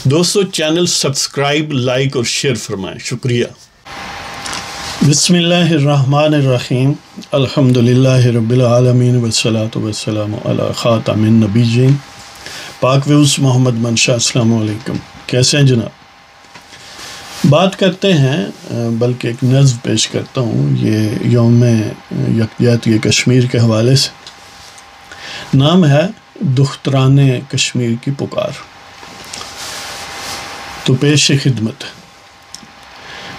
दोस्तों channel subscribe, like और share फरमाएं, शुक्रिया। बिस्मिल्लाहिर्रहमानिर्रहीम, अल्हम्दुलिल्लाहि रब्बिल आलमीन वस्सलातु वस्सलामु अला खातमिन नबिय्यीन पाक व्यूज़ मोहम्मद मंशा। अस्सलामु अलैकुम, कैसे हैं जनाब? बात करते हैं, बल्कि एक नज़्म पेश करता हूँ। ये यौम यकजहती कश्मीर के हवाले से। नाम है दुख्तराने कश्मीर की पुकार। तो पेश खिदमत।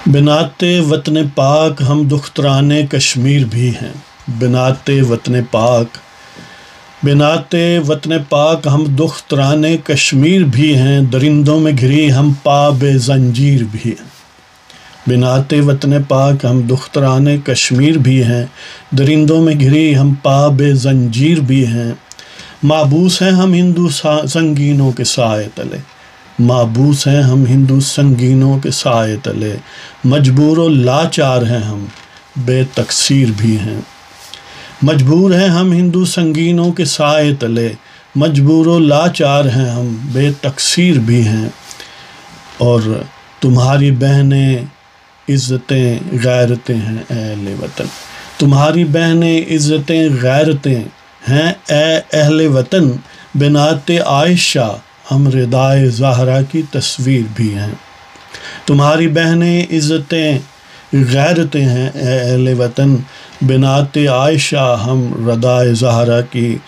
बिनाते वतन पाक हम दुख्तराने कश्मीर भी हैं। बिनाते वतन पाक, बिनाते वतन पाक हम दुख्तराने कश्मीर भी हैं। दरिंदों में घिरी हम पाबे जंजीर भी हैं। बिनाते वतन पाक हम दुख्तराने कश्मीर भी हैं। दरिंदों में घिरी हम पाबे जंजीर भी हैं। माबूस हैं हम हिंदू संगीनों के साए तले। माबूस हैं हम हिंदू संगीनों के साए तले। मजबूर व लाचार हैं हम, बेतकसीर भी हैं। मजबूर हैं हम हिंदू संगीनों के साए तले। मजबूर व लाचार हैं हम, बेतकसीर भी हैं। और तुम्हारी बहनें इज़्ज़तें गैरतें हैं ए अहले वतन। तुम्हारी बहनें इज़्ज़तें गैरतें हैं ए अहले वतन। बिनाते आयशा हम रिदाए ज़हरा की तस्वीर भी हैं। तुम्हारी बहनें इज़्ज़तें गैरतें हैं ए अहले वतन। बिनाते आयशा हम रिदाए ज़हरा की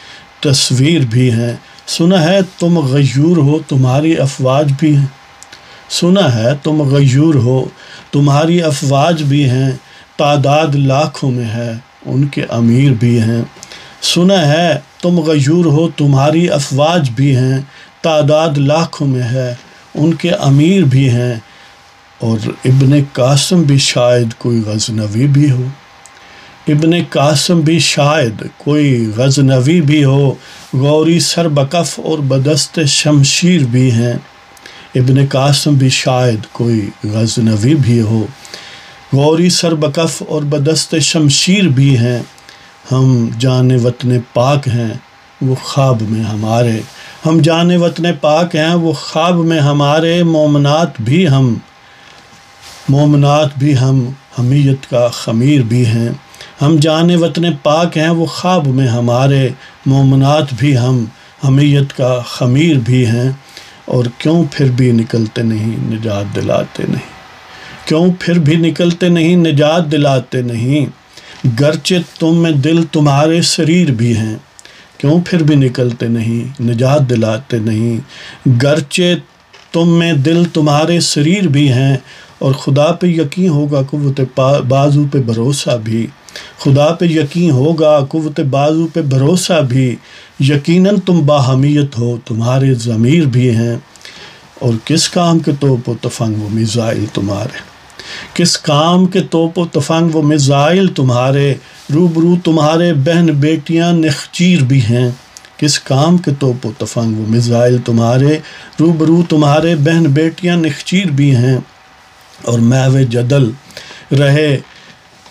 तस्वीर भी हैं। सुना है तुम गयूर हो, तुम्हारी अफवाज भी हैं। सुना है तुम गयूर हो, तुम्हारी अफवाज भी हैं। तादाद लाखों में है, उनके अमीर भी हैं। सुना है तुम गयूर हो, तुम्हारी अफवाज भी हैं। तादाद लाखों में है, उनके अमीर भी हैं। और इब्ने कासिम भी शायद कोई गज़नवी भी हो। इब्ने कासिम भी शायद कोई गज़नवी भी हो। गौरी सरबकफ और बदस्त शमशीर भी हैं। इब्ने कासिम भी शायद कोई गज़नवी भी हो। गौरी सरबकफ और बदस्त शमशीर भी हैं। हम जाने वतन पाक हैं, वो ख्वाब में हमारे। हम जाने वतन पाक हैं, वो ख्वाब में हमारे। मोमनात भी हम हमीयत का खमीर भी हैं। हम जाने वतन पाक हैं, वो ख्वाब में हमारे। मोमनात भी हम हमीयत का खमीर भी हैं। और क्यों फिर भी निकलते नहीं, निजात दिलाते नहीं। क्यों फिर भी निकलते नहीं, निजात दिलाते नहीं। गरचे तुम में दिल तुम्हारे शरीर भी हैं। क्यों फिर भी निकलते नहीं, निजात दिलाते नहीं। गरचे तुम में दिल तुम्हारे शरीर भी हैं। और खुदा पे यकीन होगा, कुव्वत बाजू पे भरोसा भी। खुदा पे यकीन होगा, कुव्वत बाजू पे भरोसा भी। यकीनन तुम बाहमीयत हो, तुम्हारे ज़मीर भी हैं। और किस काम के तोप व तफंग वो मिज़ाइल तुम्हारे। किस काम के तोप व तफंग वो मिज़ाइल तुम्हारे। रूबरू तुम्हारे बहन बेटियां नखचीर भी हैं। किस काम के तोप व तफंग वो मिज़ाइल तुम्हारे। रूबरू तुम्हारे बहन बेटियां नखचीर भी हैं। और महवे जदल रहे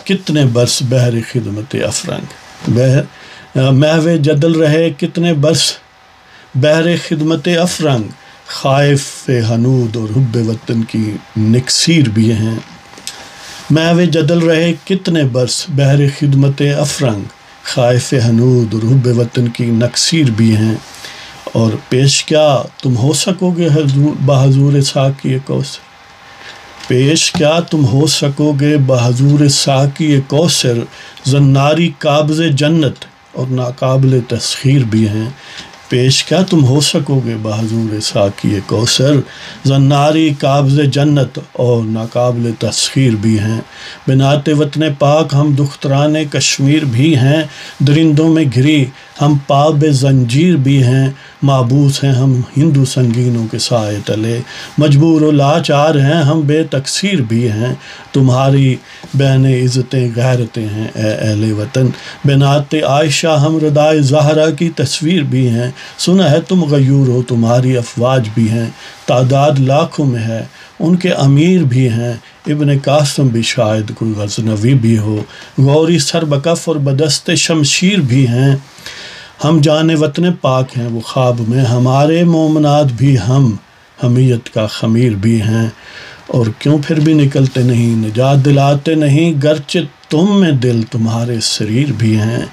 कितने बरस बहर खिदमत अफरंग। महवे जदल रहे कितने बरस बहर खिदमत अफरंग। खाइफ हनूद और हुब्बे वतन की निकसीर भी हैं। महवे जदल रहे कितने बरस बहर खिदमत अफरंग। खाइफ हनूद और हुब्बे वतन की नक्सीर भी हैं। और पेश क्या तुम हो सकोगे बहजूर साकी कौसर। पेश क्या तुम हो सकोगे बहजूर साकी कौसर। जन्नारी काब्ज़े जन्नत और नाकाबिल तस्खीर भी हैं। पेश क्या तुम हो सकोगे बहजूर साकी कौसर। जन्नारी काब्ज़े जन्नत और नाकाबिल तस्खीर भी हैं। बिनाते वतन पाक हम दुख्तराने कश्मीर भी हैं। दरिंदों में घिरी हम पाबे जंजीर भी हैं। माबूस हैं हम हिंदू संगीनों के साए तले। मजबूर व लाचार हैं हम, बेतकसीर भी हैं। तुम्हारी बहनें इज़्ज़तें गैरतें हैं ए अहले वतन। बिनाते आयशा हम रिदाए ज़हरा की तस्वीर भी हैं। सुना है तुम गयूर हो, तुम्हारी अफवाज भी हैं। तादाद लाखों में है, उनके अमीर भी हैं। इब्ने कासिम भी शायद कोई गज़नवी भी हो। गौरी सरबकफ और बदस्त शमशीर भी हैं। हम जाने वतन पाक हैं, वो ख्वाब में हमारे। मोमनात भी हम حمیت کا خمیر بھی ہیں، اور کیوں پھر بھی نکلتے نہیں، نجات دلاتے نہیں گرچہ تم میں دل تمہارے سریر بھی ہیں،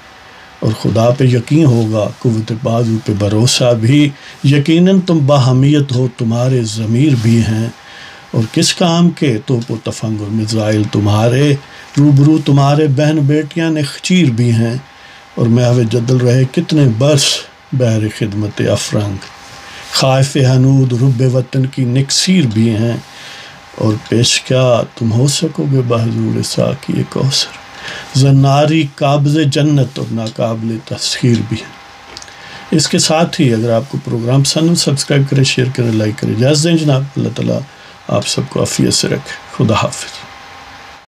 اور خدا پہ یقین ہوگا قوت بازو پہ بھروسہ بھی، یقیناً تم باہمیت ہو تمہارے ضمیر بھی ہیں، اور کس کام کے توپ و تفنگ اور میزائل تمہارے، روبرو تمہارے بہن بیٹیاں نخچیر بھی ہیں، اور محو جدل رہے کتنے برس بحر خدمت افرنگ، خائف حنود رب وطن کی نکسیر بھی ہیں، اور پیش کیا تم ہو سکو گے بحضور ساقی کوثر، زناری قابض جنت اور ناقابل تسخیر بھی ہے۔ اس کے ساتھ ہی اگر آپ کو پروگرام پسند ہو سبسکرائب کریں، شیئر کریں، لائک کریں۔ اجازت دیں جناب، اللہ تعالیٰ آپ سب کو عافیت سے رکھے۔ خدا حافظ۔